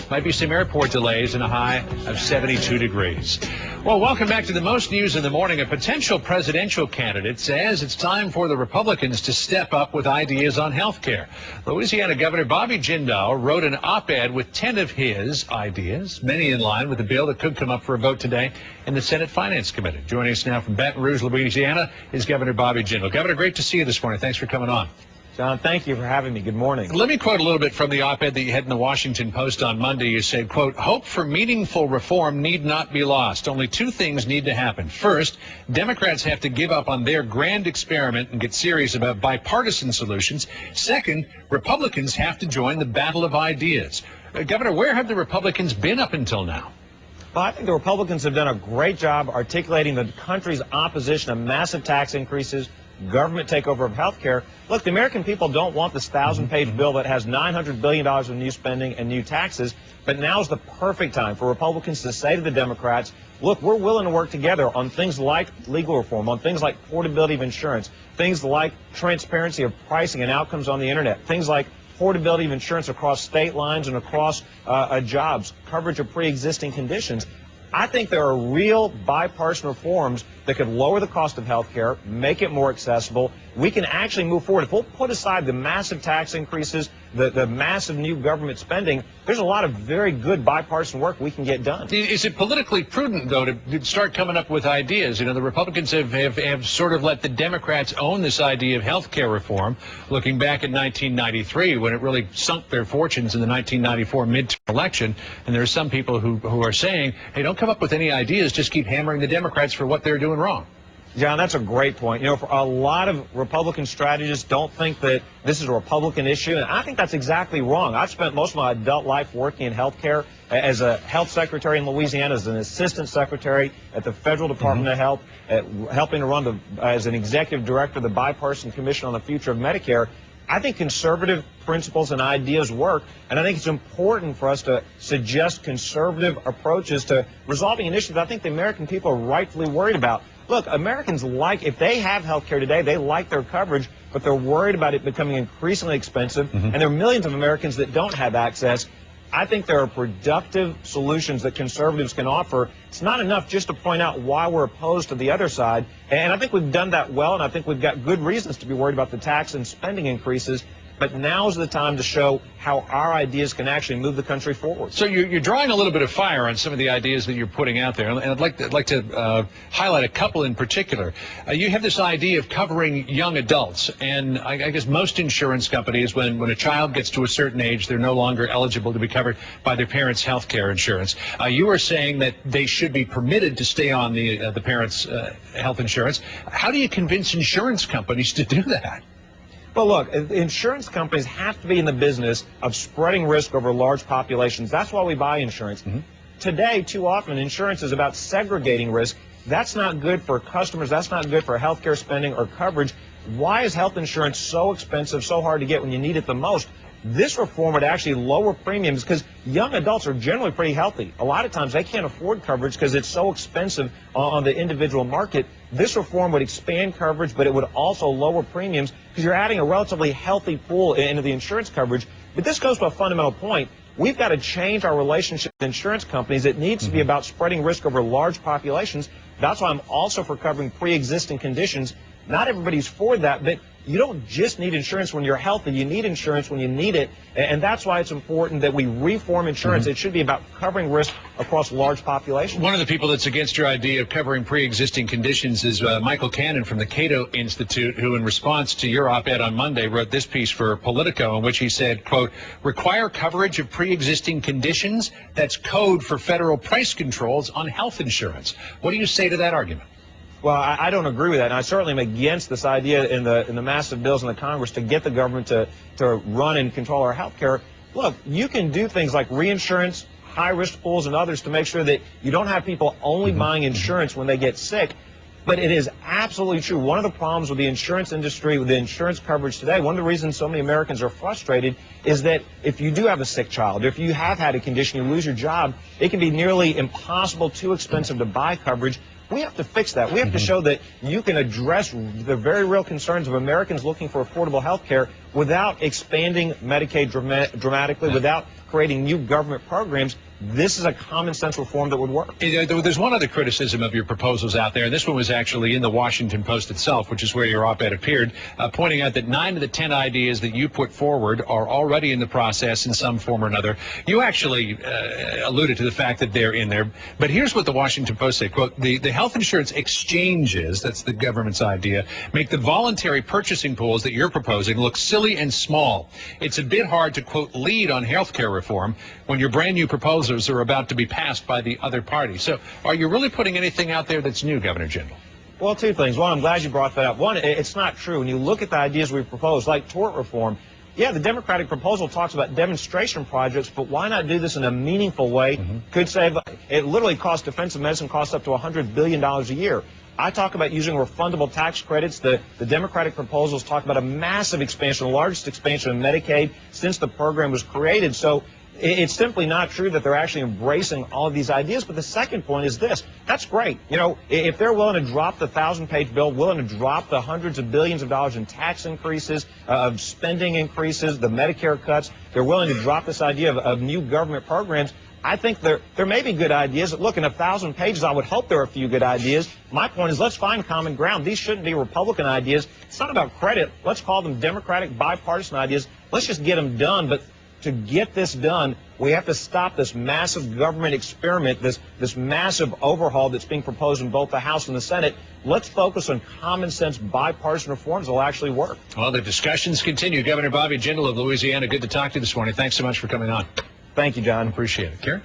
Might be some airport delays and a high of 72 degrees. Well, welcome back to the most news in the morning. A potential presidential candidate says it's time for the Republicans to step up with ideas on health care. Louisiana Governor Bobby Jindal wrote an op-ed with 10 of his ideas, many in line with the bill that could come up for a vote today in the Senate Finance Committee. Joining us now from Baton Rouge, Louisiana, is Governor Bobby Jindal. Governor, great to see you this morning. Thanks for coming on. John, thank you for having me. Good morning. Let me quote a little bit from the op-ed that you had in the Washington Post on Monday. You said, quote, "Hope for meaningful reform need not be lost. Only two things need to happen. First, Democrats have to give up on their grand experiment and get serious about bipartisan solutions. Second, Republicans have to join the battle of ideas." Governor, where have the Republicans been up until now? Well, I think the Republicans have done a great job articulating the country's opposition to massive tax increases, government takeover of health care. Look, the American people don't want this 1,000-page bill that has $900 billion of new spending and new taxes, but now's the perfect time for Republicans to say to the Democrats, look, we're willing to work together on things like legal reform, on things like portability of insurance, things like transparency of pricing and outcomes on the internet, things like portability of insurance across state lines and across jobs, coverage of pre-existing conditions. I think there are real bipartisan reforms that could lower the cost of health care, make it more accessible. We can actually move forward. If we'll put aside the massive tax increases, the massive new government spending, there's a lot of very good bipartisan work we can get done. Is it politically prudent, though, to start coming up with ideas? You know, the Republicans have sort of let the Democrats own this idea of health care reform, looking back at 1993 when it really sunk their fortunes in the 1994 midterm election. And there are some people who are saying, hey, don't come up with any ideas, just keep hammering the Democrats for what they're doing wrong. John, that's a great point. You know, for a lot of Republican strategists don't think that this is a Republican issue, and I think that's exactly wrong. I've spent most of my adult life working in health care as a health secretary in Louisiana, as an assistant secretary at the Federal Department of Health, helping to run as an executive director of the Bipartisan Commission on the Future of Medicare. I think conservative principles and ideas work, and I think it's important for us to suggest conservative approaches to resolving an issue that I think the American people are rightfully worried about. Look, Americans if they have health care today, they like their coverage, but they're worried about it becoming increasingly expensive, and there are millions of Americans that don't have access. I think there are productive solutions that conservatives can offer. It's not enough just to point out why we're opposed to the other side, and I think we've done that well, and I think we've got good reasons to be worried about the tax and spending increases. But now's the time to show how our ideas can actually move the country forward. So you're drawing a little bit of fire on some of the ideas that you're putting out there, and I'd like to highlight a couple in particular. You have this idea of covering young adults, and I guess most insurance companies, when a child gets to a certain age, they're no longer eligible to be covered by their parents' health care insurance. You are saying that they should be permitted to stay on the parents' health insurance. How do you convince insurance companies to do that? Well, look, insurance companies have to be in the business of spreading risk over large populations. That's why we buy insurance. Today, too often, insurance is about segregating risk. That's not good for customers. That's not good for healthcare spending or coverage. Why is health insurance so expensive, so hard to get when you need it the most? This reform would actually lower premiums because young adults are generally pretty healthy. A lot of times they can't afford coverage because it's so expensive on the individual market. This reform would expand coverage, but it would also lower premiums because you're adding a relatively healthy pool into the insurance coverage. But this goes to a fundamental point. We've got to change our relationship with insurance companies. It needs to be about spreading risk over large populations. That's why I'm also for covering pre-existing conditions. Not everybody's for that, but you don't just need insurance when you're healthy. You need insurance when you need it, and that's why it's important that we reform insurance. It should be about covering risk across large populations. One of the people that's against your idea of covering pre-existing conditions is Michael Cannon from the Cato Institute, who in response to your op-ed on Monday wrote this piece for Politico in which he said, quote, "Require coverage of pre-existing conditions? That's code for federal price controls on health insurance." What do you say to that argument? Well, I don't agree with that, and I certainly am against this idea in the massive bills in the Congress to get the government to run and control our health care. Look, you can do things like reinsurance, high-risk pools, and others to make sure that you don't have people only buying insurance when they get sick. But it is absolutely true. One of the problems with the insurance industry, with the insurance coverage today, one of the reasons so many Americans are frustrated is that if you do have a sick child, if you have had a condition, you lose your job, it can be nearly impossible, too expensive to buy coverage. We have to fix that. We have to show that you can address the very real concerns of Americans looking for affordable health care without expanding Medicaid dramatically, without creating new government programs. This is a common sense reform that would work. There's one other criticism of your proposals out there, and this one was actually in the Washington Post itself, which is where your op-ed appeared, pointing out that 9 of the 10 ideas that you put forward are already in the process in some form or another. You actually alluded to the fact that they're in there, but here's what the Washington Post said, quote, the health insurance exchanges, that's the government's idea, make the voluntary purchasing pools that you're proposing look silly and small. It's a bit hard to, quote, lead on health care reform when your brand new proposals are about to be passed by the other party. So are you really putting anything out there that's new, Governor Jindal? Well, 2 things. One, I'm glad you brought that up. One, it's not true. When you look at the ideas we've proposed, like tort reform, yeah, the Democratic proposal talks about demonstration projects, but why not do this in a meaningful way? Could save, it literally costs defensive medicine costs up to $100 billion a year. I talk about using refundable tax credits. The Democratic proposals talk about a massive expansion, the largest expansion of Medicaid since the program was created. So it's simply not true that they're actually embracing all of these ideas. But the second point is this. That's great. You know, if they're willing to drop the 1,000-page bill, willing to drop the hundreds of billions of dollars in tax increases, of spending increases, the Medicare cuts, they're willing to drop this idea of new government programs, I think there may be good ideas. Look, in 1,000 pages, I would hope there are a few good ideas. My point is, let's find common ground. These shouldn't be Republican ideas. It's not about credit. Let's call them Democratic bipartisan ideas. Let's just get them done. But to get this done, we have to stop this massive government experiment, this massive overhaul that's being proposed in both the House and the Senate. Let's focus on common sense bipartisan reforms that will actually work. Well, the discussions continue. Governor Bobby Jindal of Louisiana, good to talk to you this morning. Thanks so much for coming on. Thank you, John. Appreciate it. Karen?